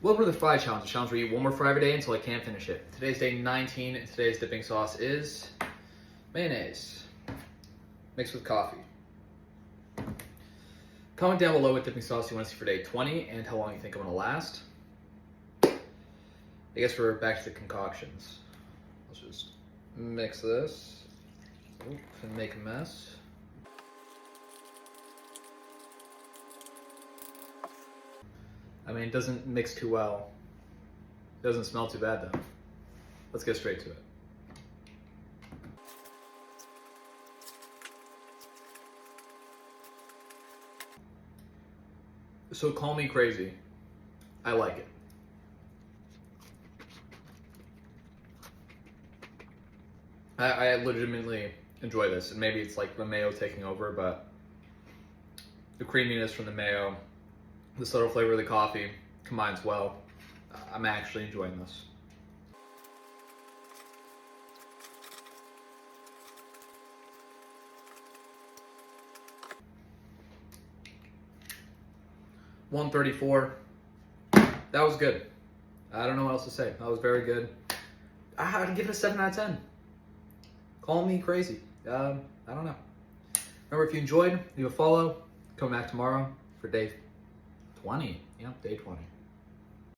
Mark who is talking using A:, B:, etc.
A: Welcome to the Fry Challenge, a challenge where you eat one more fry every day until I can't finish it. Today's day 19, and today's dipping sauce is mayonnaise mixed with coffee. Comment down below what dipping sauce you want to see for day 20 and how long you think I'm going to last. I guess we're back to the concoctions. Let's just mix this. Oop, and make a mess. I mean, it doesn't mix too well. It doesn't smell too bad though. Let's get straight to it. So call me crazy. I like it. I legitimately enjoy this, and maybe it's like the mayo taking over, but the creaminess from the mayo, the subtle flavor of the coffee combines well. I'm actually enjoying this. $1.34. That was good. I don't know what else to say. That was very good. I'd give it a 7 out of 10. Call me crazy. I don't know. Remember, if you enjoyed, leave a follow. Come back tomorrow for day 20. Yeah, day 20.